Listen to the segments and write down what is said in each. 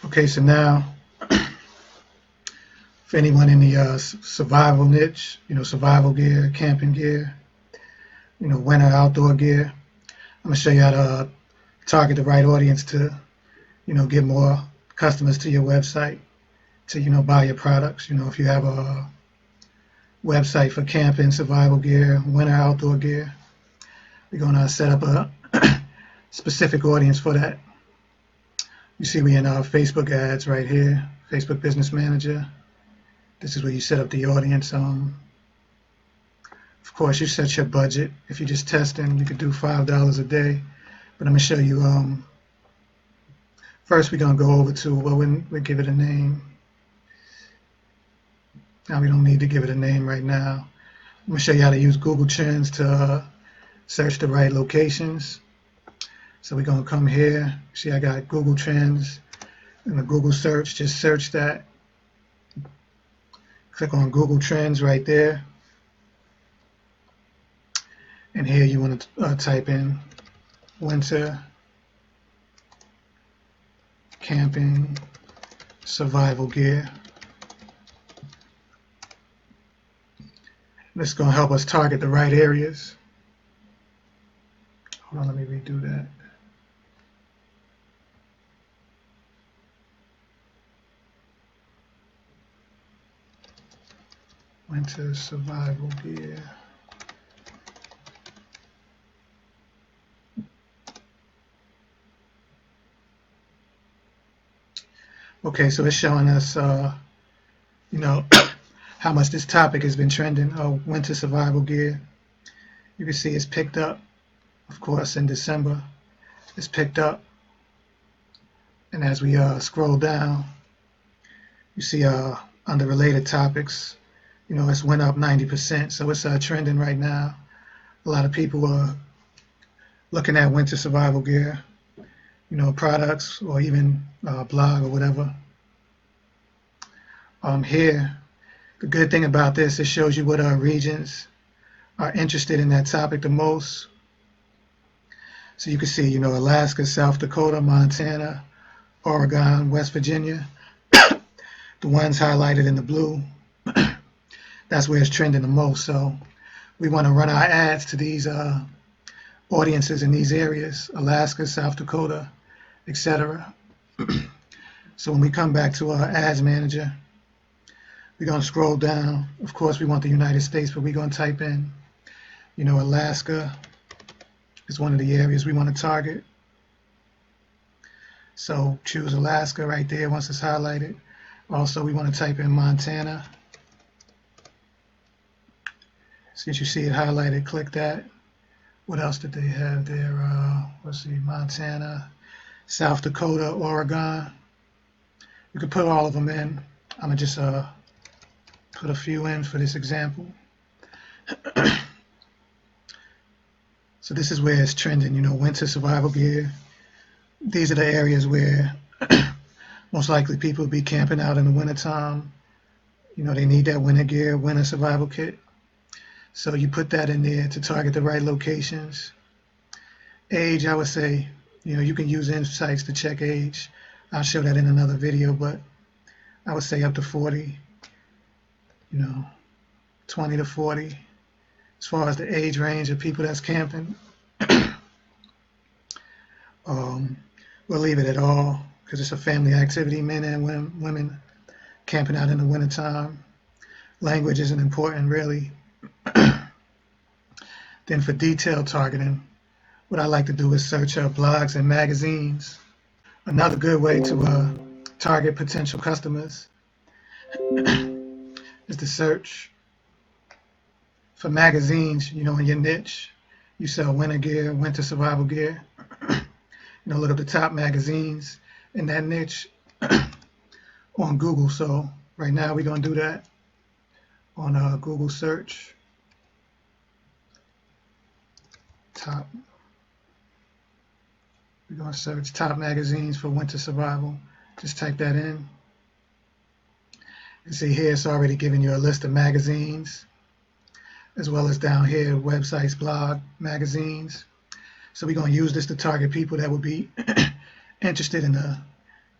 Okay, so now for anyone in the survival niche, survival gear, camping gear, winter outdoor gear, I'm gonna show you how to target the right audience to, get more customers to your website to, buy your products. If you have a website for camping, survival gear, winter outdoor gear, we're gonna set up a specific audience for that. You see we in our Facebook ads right here, Facebook Business Manager. This is where you set up the audience. Of course, you set your budget. If you're just testing, you could do $5 a day. But I'm gonna show you. First, we're gonna go over to we give it a name. Now we don't need to give it a name right now. I'm gonna show you how to use Google Trends to search the right locations. So we're gonna come here. See, I got Google Trends in the Google search. Just search that. Click on Google Trends right there. And here you want to type in winter camping survival gear. This is going to help us target the right areas. Hold on, let me redo that. Winter survival gear. Okay, so it's showing us, how much this topic has been trending. Oh, winter survival gear. You can see it's picked up, of course, in December. It's picked up. And as we scroll down, you see under related topics, it's went up 90%. So it's trending right now. A lot of people are looking at winter survival gear, products, or even blog or whatever. Here, the good thing about this, it shows you what regions are interested in that topic the most. So you can see, Alaska, South Dakota, Montana, Oregon, West Virginia, the ones highlighted in the blue. That's where it's trending the most. So we want to run our ads to these audiences in these areas, Alaska, South Dakota, etc. So when we come back to our ads manager, we're going to scroll down. Of course, we want the United States, but we're going to type in, Alaska is one of the areas we want to target. So choose Alaska right there once it's highlighted. Also, we want to type in Montana. Since you see it highlighted, click that. What else did they have there? Let's see, Montana, South Dakota, Oregon. You could put all of them in. I'm going to just put a few in for this example. So this is where it's trending, winter survival gear. These are the areas where most likely people will be camping out in the wintertime. They need that winter gear, winter survival kit. So you put that in there to target the right locations. Age, I would say, you can use insights to check age. I'll show that in another video, but I would say up to 40, 20 to 40, as far as the age range of people that's camping. We'll leave it at all because it's a family activity, men and women camping out in the wintertime. Language isn't important, really. Then for detailed targeting, what I like to do is search blogs and magazines. Another good way to target potential customers is to search for magazines, in your niche. You sell winter gear, winter survival gear. Look at the top magazines in that niche on Google. So right now we're going to do that on Google search. Top. We're going to search top magazines for winter survival. Just type that in. And see here it's already giving you a list of magazines, as well as down here websites, blog, magazines. So we're going to use this to target people that would be interested in the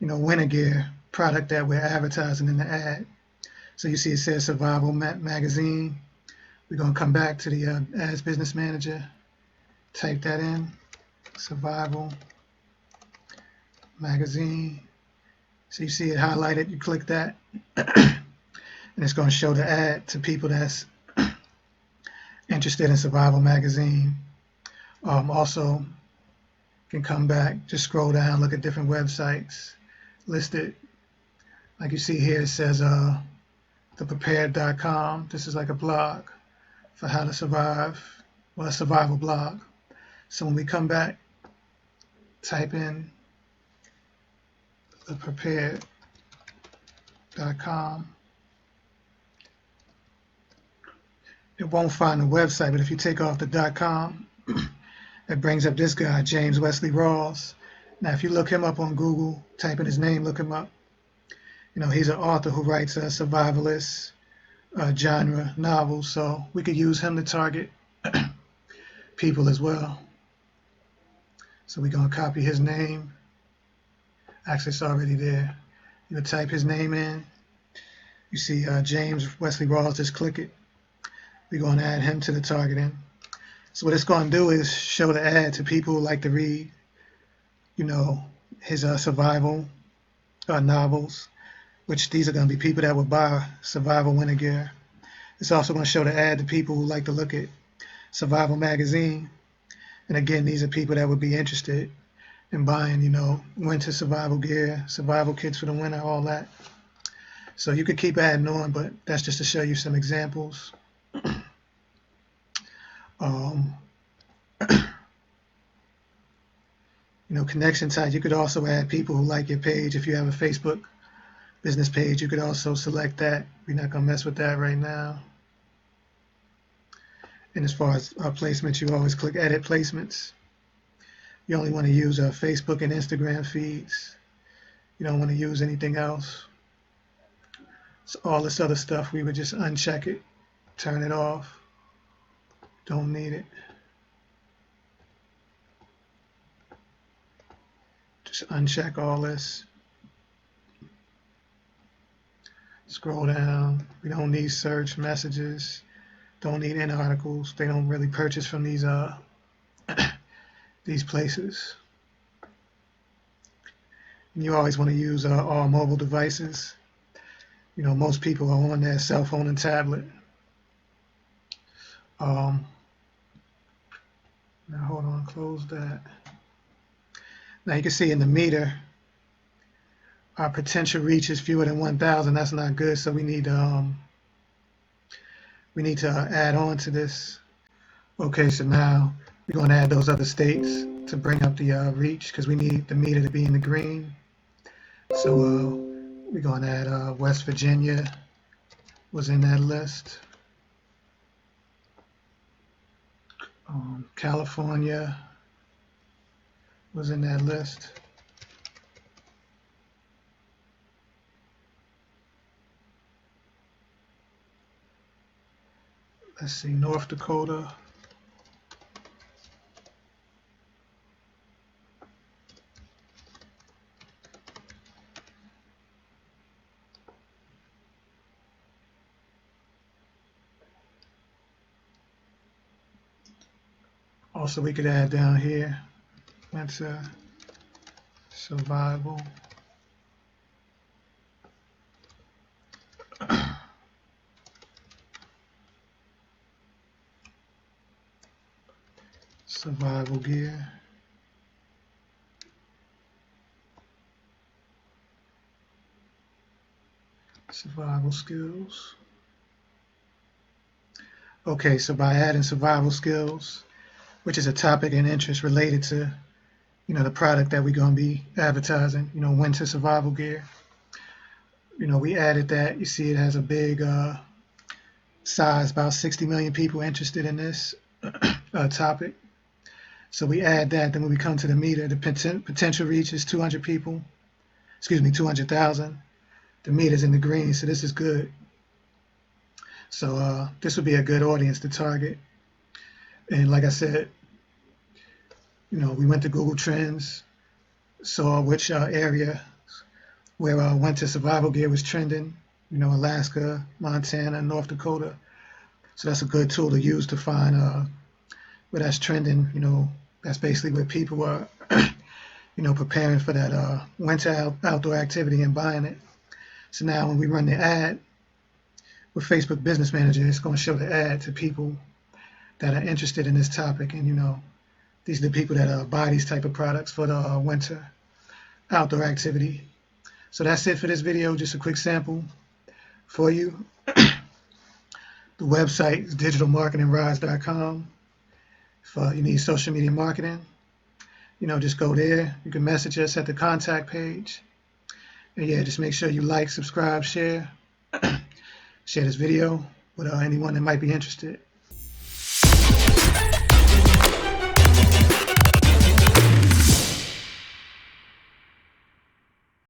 winter gear product that we're advertising in the ad. So you see it says Survival Magazine. We're going to come back to the Ads Business Manager, type that in, Survival Magazine. So you see it highlighted, you click that, and it's going to show the ad to people that's interested in Survival Magazine. Also, can come back, just scroll down, look at different websites listed. Like you see here, it says theprepared.com. This is like a blog for how to survive, well, a survival blog. So when we come back, type in theprepared.com. It won't find the website, but if you take off the .com, it brings up this guy, James Wesley Rawls. Now, if you look him up on Google, type in his name, look him up. He's an author who writes survivalist genre novels, so we could use him to target people as well. So we're going to copy his name. Actually, it's already there. You would type his name in. You see James Wesley Rawls, just click it. We're going to add him to the targeting. So what it's going to do is show the ad to people who like to read, his survival novels, which these are going to be people that would buy survival winter gear. It's also going to show the ad to people who like to look at Survival Magazine. And again, these are people that would be interested in buying, winter survival gear, survival kits for the winter, all that. So you could keep adding on, but that's just to show you some examples. Connection type, you could also add people who like your page. If you have a Facebook business page, you could also select that. We're not going to mess with that right now. And as far as placements, you always click Edit Placements. You only want to use Facebook and Instagram feeds. You don't want to use anything else. So all this other stuff, we would just uncheck it, turn it off. Don't need it. Just uncheck all this. Scroll down. We don't need search messages. Don't need in articles. They don't really purchase from these these places. And you always want to use all mobile devices. Most people are on their cell phone and tablet. Now hold on, close that. Now you can see in the meter, our potential reach is fewer than 1,000. That's not good, so we need to add on to this. Okay, so now we're going to add those other states to bring up the reach, because we need the meter to be in the green. So we're going to add West Virginia was in that list. California was in that list. Let's see, North Dakota. Also, we could add down here, that's survival. Survival gear. Survival skills. Okay, so by adding survival skills, which is a topic and interest related to, the product that we're going to be advertising, winter survival gear. We added that. You see it has a big size, about 60 million people interested in this topic. So we add that, then when we come to the meter, the potential reach is 200 people, 200,000. The meter's in the green, so this is good. So this would be a good audience to target. And like I said, we went to Google Trends, saw which area where winter survival gear was trending, Alaska, Montana, North Dakota. So that's a good tool to use to find where that's trending. That's basically where people are, preparing for that winter outdoor activity and buying it. So now when we run the ad with Facebook Business Manager, it's going to show the ad to people that are interested in this topic. And, these are the people that buy these type of products for the winter outdoor activity. So that's it for this video. Just a quick sample for you. The website is digitalmarketingrise.com. If you need social media marketing, just go there. You can message us at the contact page. And yeah, just make sure you like, subscribe, share this video with anyone that might be interested.